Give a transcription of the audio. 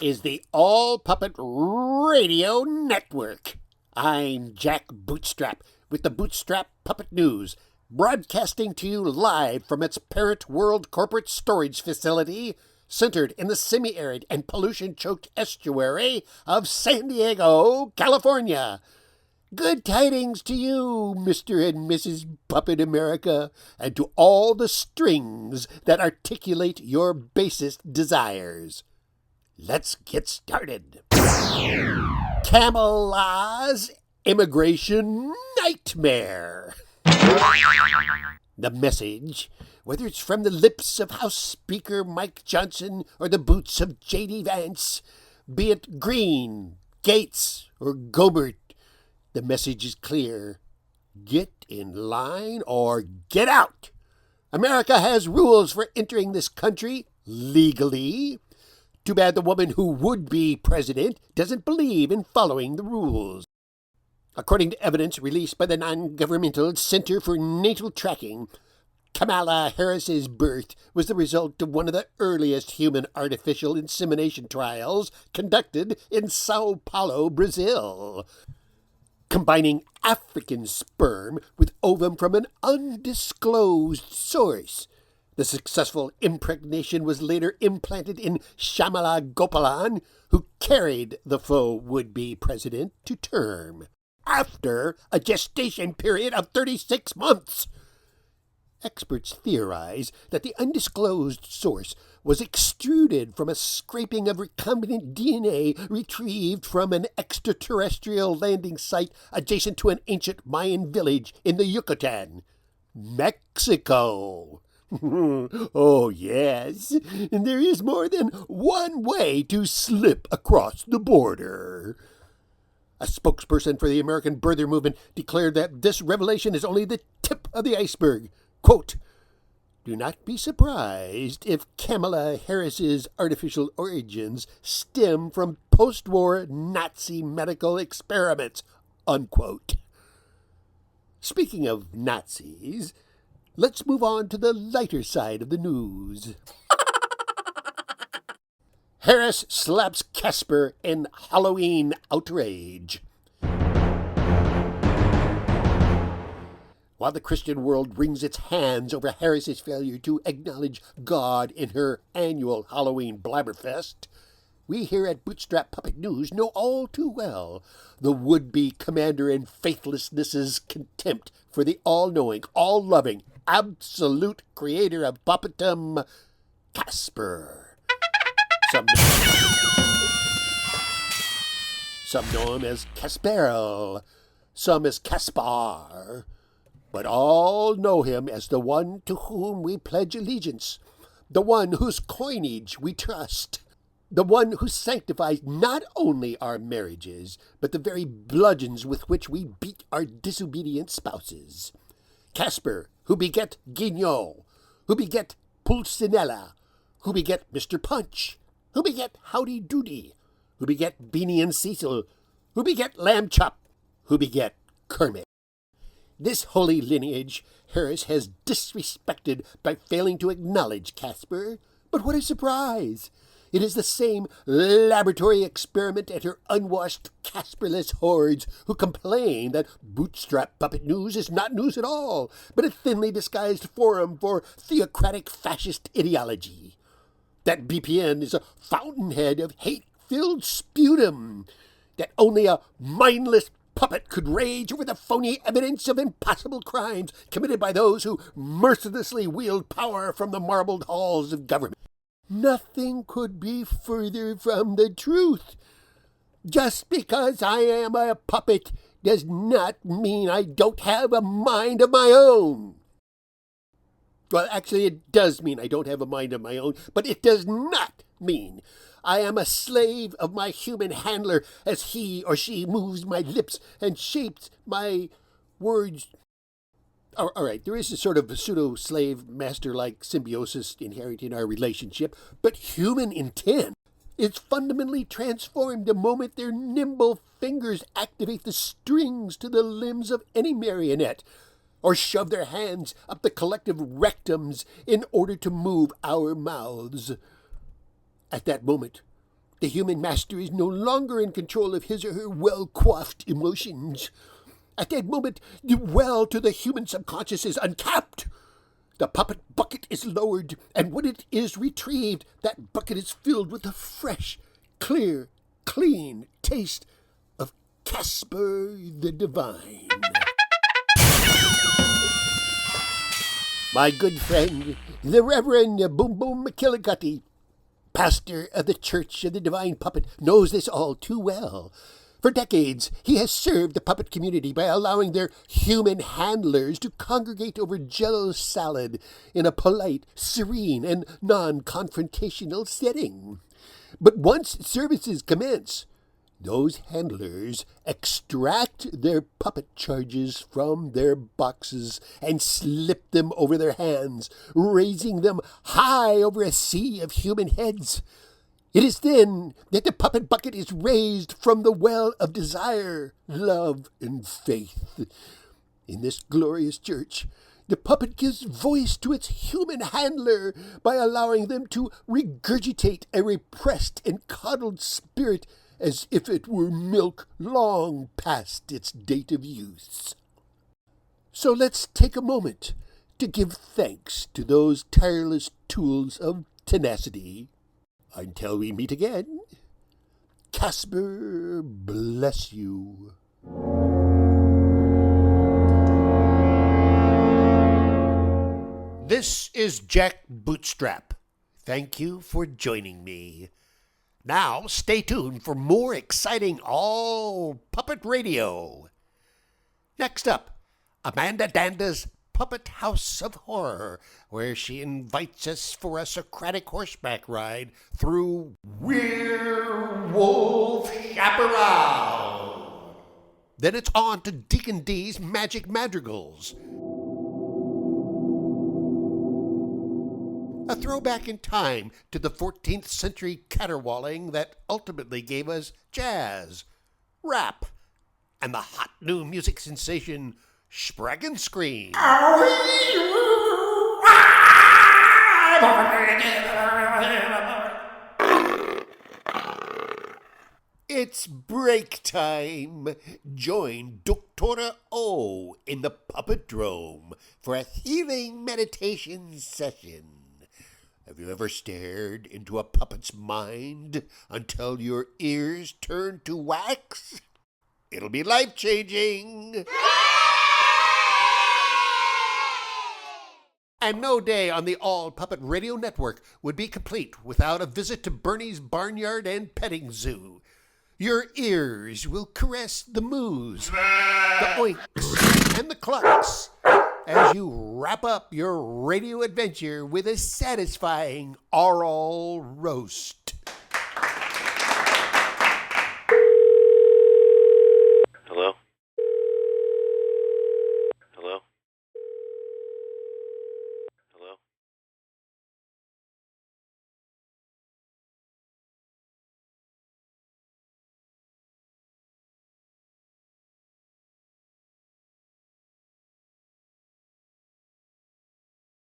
is the All Puppet Radio Network. I'm Jack Bootstrap with the Bootstrap Puppet News, broadcasting to you live from its parent world corporate storage facility, centered in the semi-arid and pollution-choked estuary of San Diego, California. Good tidings to you, Mr. and Mrs. Puppet America, and to all the strings that articulate your basest desires. Let's get started. Kamala's Immigration Nightmare. The message, whether it's from the lips of House Speaker Mike Johnson or the boots of J.D. Vance, be it Green, Gates, or Gobert, the message is clear. Get in line or get out. America has rules for entering this country legally. Too bad the woman who would be president doesn't believe in following the rules. According to evidence released by the non-governmental Center for Natal Tracking, Kamala Harris's birth was the result of one of the earliest human artificial insemination trials conducted in Sao Paulo, Brazil, combining African sperm with ovum from an undisclosed source. The successful impregnation was later implanted in Shyamala Gopalan, who carried the faux would-be president to term, after a gestation period of 36 months. Experts theorize that the undisclosed source was extruded from a scraping of recombinant DNA retrieved from an extraterrestrial landing site adjacent to an ancient Mayan village in the Yucatan, Mexico. Oh, yes, and there is more than one way to slip across the border. A spokesperson for the American birther movement declared that this revelation is only the tip of the iceberg. Quote, "Do not be surprised if Kamala Harris's artificial origins stem from post-war Nazi medical experiments," unquote. Speaking of Nazis, let's move on to the lighter side of the news. Harris slaps Casper in Halloween outrage. While the Christian world wrings its hands over Harris's failure to acknowledge God in her annual Halloween blabberfest, we here at Bootstrap Puppet News know all too well the would-be commander in faithlessness's contempt for the all-knowing, all-loving, absolute creator of puppetdom, Casper. Some know him as Casperl, some as Caspar, but all know him as the one to whom we pledge allegiance, the one whose coinage we trust, the one who sanctifies not only our marriages, but the very bludgeons with which we beat our disobedient spouses. Casper, who beget Guignol, who beget Pulcinella, who beget Mr. Punch, who beget Howdy Doody, who beget Beanie and Cecil, who beget Lamb Chop, who beget Kermit. This holy lineage Harris has disrespected by failing to acknowledge Casper. But what a surprise! It is the same laboratory experiment and her unwashed Casperless hordes who complain that Bootstrap Puppet News is not news at all, but a thinly disguised forum for theocratic fascist ideology. That BPN is a fountainhead of hate-filled sputum, that only a mindless puppet could rage over the phony evidence of impossible crimes committed by those who mercilessly wield power from the marbled halls of government. Nothing could be further from the truth. Just because I am a puppet does not mean I don't have a mind of my own. Well, actually, it does mean I don't have a mind of my own, but it does not mean I am a slave of my human handler as he or she moves my lips and shapes my words. All right, there is a sort of pseudo-slave master-like symbiosis inherent in our relationship, but human intent is fundamentally transformed the moment their nimble fingers activate the strings to the limbs of any marionette, or shove their hands up the collective rectums in order to move our mouths. At that moment, The human master is no longer in control of his or her well-coiffed emotions. At that moment, the well to the human subconscious is uncapped. The puppet bucket is lowered, and when it is retrieved, that bucket is filled with the fresh, clear, clean taste of Casper the Divine. My good friend, the Reverend Boom Boom McKillicuddy, pastor of the Church of the Divine Puppet, knows this all too well. For decades, he has served the puppet community by allowing their human handlers to congregate over Jell-O salad in a polite, serene, and non-confrontational setting. But once services commence, those handlers extract their puppet charges from their boxes and slip them over their hands, raising them high over a sea of human heads. It is then that the puppet bucket is raised from the well of desire, love, and faith. In this glorious church, the puppet gives voice to its human handler by allowing them to regurgitate a repressed and coddled spirit as if it were milk long past its date of use. So let's take a moment to give thanks to those tireless tools of tenacity. Until we meet again, Casper bless you. This is Jack Bootstrap. Thank you for joining me. Now, stay tuned for more exciting all-puppet radio. Next up, Amanda Danda's Puppet House of Horror, where she invites us for a Socratic horseback ride through Werewolf Chaparral. Then it's on to Deacon D's Magic Madrigals. A throwback in time to the 14th century caterwauling that ultimately gave us jazz, rap, and the hot new music sensation Spraggan Scream. It's break time. Join Dr. O in the Puppet Drome for a healing meditation session. Have you ever stared into a puppet's mind until your ears turn to wax? It'll be life-changing. And no day on the All Puppet Radio Network would be complete without a visit to Bernie's Barnyard and Petting Zoo. Your ears will caress the moos, the oinks, and the clucks as you wrap up your radio adventure with a satisfying oral roast.